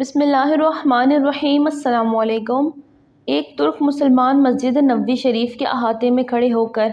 بسم اللہ الرحمن الرحیم۔ السلام علیکم۔ ایک ترک مسلمان مسجد نبوی شریف کے احاطے میں کھڑے ہو کر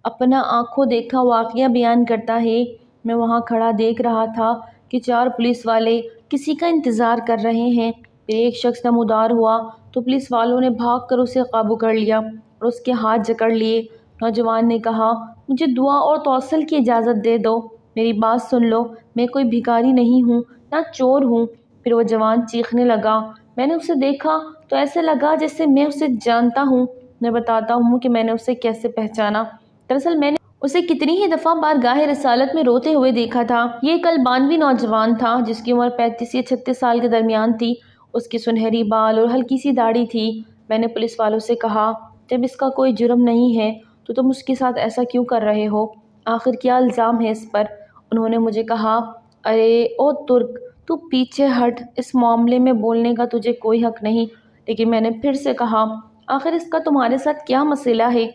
اپنا آنکھوں دیکھا واقعہ بیان کرتا ہے۔ میں وہاں کھڑا دیکھ رہا تھا کہ 4 پولیس والے کسی کا انتظار کر رہے ہیں۔ پھر ایک شخص نمودار ہوا تو پولیس والوں نے بھاگ کر اسے قابو کر لیا اور اس کے ہاتھ جکڑ لیے۔ نوجوان نے کہا، مجھے دعا اور توسل کی اجازت دے دو، میری بات سن لو، میں کوئی بھکاری نہیں ہوں، نہ چور ہوں۔ پھر وہ جوان چیخنے لگا۔ میں نے اسے دیکھا تو ایسے لگا جیسے میں اسے جانتا ہوں۔ میں بتاتا ہوں کہ میں نے اسے کیسے پہچانا۔ دراصل میں نے اسے کتنی ہی دفعہ بارگاہ رسالت میں روتے ہوئے دیکھا تھا۔ یہ ایک البانوی نوجوان تھا جس کی عمر 35 یا 36 سال کے درمیان تھی۔ اس کی سنہری بال اور ہلکی سی داڑھی تھی۔ میں نے پولیس والوں سے کہا، جب اس کا کوئی جرم نہیں ہے تو تم اس کے ساتھ ایسا کیوں کر رہے ہو؟ آخر کیا الزام ہے اس پر؟ انہوں نے مجھے کہا، ارے او ترک، تو پیچھے ہٹ، اس معاملے میں بولنے کا تجھے کوئی حق نہیں۔ لیکن میں نے پھر سے کہا، آخر اس کا تمہارے ساتھ کیا مسئلہ ہے؟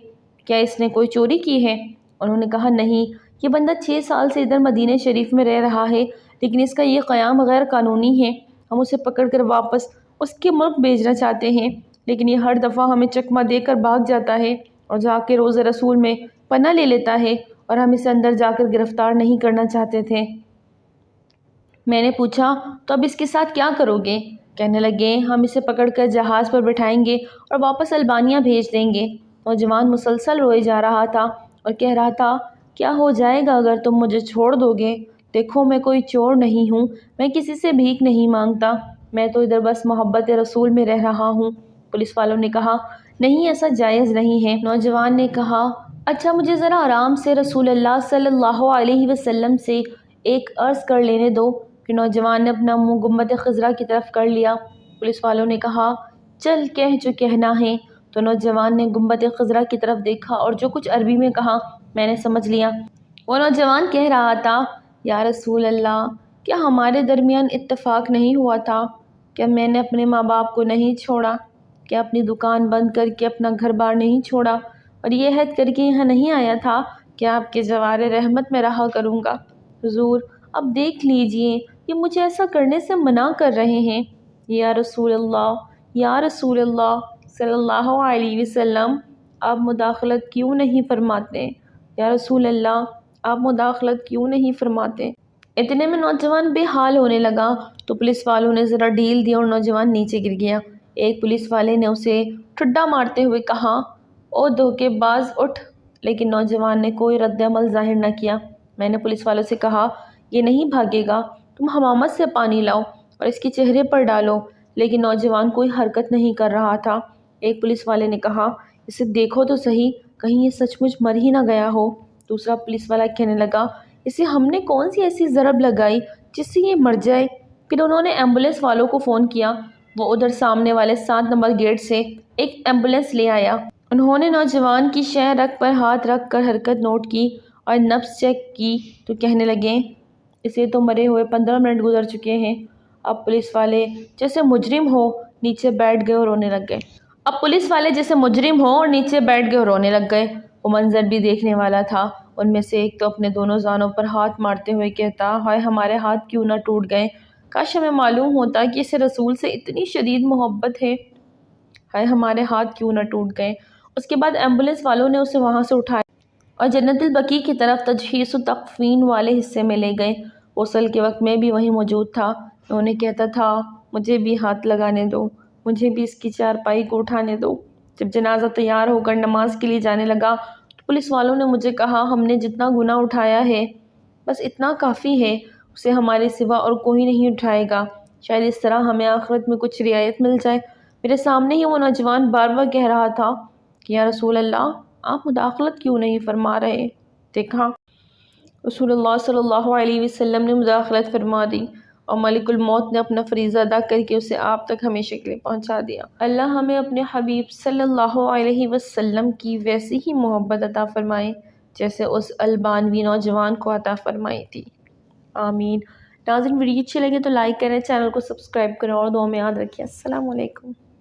کیا اس نے کوئی چوری کی ہے؟ انہوں نے کہا، نہیں، یہ بندہ 6 سال سے ادھر مدینہ شریف میں رہ رہا ہے، لیکن اس کا یہ قیام غیر قانونی ہے۔ ہم اسے پکڑ کر واپس اس کے ملک بھیجنا چاہتے ہیں، لیکن یہ ہر دفعہ ہمیں چکمہ دے کر بھاگ جاتا ہے اور جا کے روضہ رسول میں پناہ لے لیتا ہے، اور ہم اسے اندر جا کر گرفتار نہیں کرنا چاہتے تھے۔ میں نے پوچھا، تو اب اس کے ساتھ کیا کرو گے؟ کہنے لگے، ہم اسے پکڑ کر جہاز پر بٹھائیں گے اور واپس البانیہ بھیج دیں گے۔ نوجوان مسلسل روئے جا رہا تھا اور کہہ رہا تھا، کیا ہو جائے گا اگر تم مجھے چھوڑ دو گے؟ دیکھو، میں کوئی چور نہیں ہوں، میں کسی سے بھیک نہیں مانگتا، میں تو ادھر بس محبت رسول میں رہ رہا ہوں۔ پولیس والوں نے کہا، نہیں، ایسا جائز نہیں ہے۔ نوجوان نے کہا، اچھا مجھے ذرا آرام سے رسول اللہ صلی اللہ علیہ وسلم سے ایک عرض کر لینے دو۔ پھر نوجوان نے اپنا منہ گنبد خضرا کی طرف کر لیا۔ پولیس والوں نے کہا، چل کہہ جو کہنا ہے۔ تو نوجوان نے گنبد خضرا کی طرف دیکھا اور جو کچھ عربی میں کہا میں نے سمجھ لیا۔ وہ نوجوان کہہ رہا تھا، یا رسول اللہ، کیا ہمارے درمیان اتفاق نہیں ہوا تھا؟ کیا میں نے اپنے ماں باپ کو نہیں چھوڑا؟ کیا اپنی دکان بند کر کے اپنا گھر بار نہیں چھوڑا اور یہ عہد کر کے یہاں نہیں آیا تھا کہ آپ کے جوار رحمت میں رہا کروں گا؟ حضور، اب دیکھ لیجئے، یہ مجھے ایسا کرنے سے منع کر رہے ہیں۔ یا رسول اللہ، یا رسول اللہ صلی اللہ علیہ وسلم، آپ مداخلت کیوں نہیں فرماتے؟ یا رسول اللہ، آپ مداخلت کیوں نہیں فرماتے؟ اتنے میں نوجوان بے حال ہونے لگا تو پولیس والوں نے ذرا ڈھیل دی اور نوجوان نیچے گر گیا۔ ایک پولیس والے نے اسے ٹھڈا مارتے ہوئے کہا، او دھوکے باز، اٹھ! لیکن نوجوان نے کوئی رد عمل ظاہر نہ کیا۔ میں نے پولیس والوں سے کہا، یہ نہیں بھاگے گا، تم حمامت سے پانی لاؤ اور اس کے چہرے پر ڈالو۔ لیکن نوجوان کوئی حرکت نہیں کر رہا تھا۔ ایک پولیس والے نے کہا، اسے دیکھو تو صحیح، کہیں یہ سچ مچ مر ہی نہ گیا ہو۔ دوسرا پولیس والا کہنے لگا، اسے ہم نے کون سی ایسی ضرب لگائی جس سے یہ مر جائے؟ پھر انہوں نے ایمبولینس والوں کو فون کیا۔ وہ ادھر سامنے والے 7 نمبر گیٹ سے ایک ایمبولینس لے آیا۔ انہوں نے نوجوان کی شہ رگ پر ہاتھ رکھ کر حرکت نوٹ کی اور نبض چیک کی تو کہنے لگے، اسے تو مرے ہوئے 15 منٹ گزر چکے ہیں۔ اب پولیس والے جیسے مجرم ہو نیچے بیٹھ گئے اور رونے لگ گئے۔ وہ منظر بھی دیکھنے والا تھا۔ ان میں سے ایک تو اپنے دونوں زانوں پر ہاتھ مارتے ہوئے کہتا، ہائے ہمارے ہاتھ کیوں نہ ٹوٹ گئے، کاش ہمیں معلوم ہوتا کہ اسے رسول سے اتنی شدید محبت ہے، ہائے ہمارے ہاتھ کیوں نہ ٹوٹ گئے۔ اس کے بعد ایمبولینس والوں نے اسے وہاں سے اٹھایا اور جنت البقیع کی طرف تجہیز و تکفین والے حصے میں لے گئے۔ غسل کے وقت میں بھی وہیں موجود تھا۔ انہیں کہتا تھا، مجھے بھی ہاتھ لگانے دو، مجھے بھی اس کی چارپائی کو اٹھانے دو۔ جب جنازہ تیار ہو کر نماز کے لیے جانے لگا تو پولیس والوں نے مجھے کہا، ہم نے جتنا گناہ اٹھایا ہے بس اتنا کافی ہے، اسے ہمارے سوا اور کوئی نہیں اٹھائے گا، شاید اس طرح ہمیں آخرت میں کچھ رعایت مل جائے۔ میرے سامنے ہی وہ نوجوان بار بار کہہ رہا تھا کہ یا رسول اللہ، آپ مداخلت کیوں نہیں فرما رہے؟ دیکھا، رسول اللہ صلی اللہ علیہ وسلم نے مداخلت فرما دی اور ملک الموت نے اپنا فریضہ ادا کر کے اسے آپ تک ہمیشہ کے لیے پہنچا دیا۔ اللہ ہمیں اپنے حبیب صلی اللہ علیہ وسلم کی ویسی ہی محبت عطا فرمائے جیسے اس البانوی نوجوان کو عطا فرمائی تھی، آمین۔ ناظرین، ویڈیو اچھی لگے تو لائک کریں، چینل کو سبسکرائب کریں اور دعا میں یاد رکھیں۔ السلام علیکم۔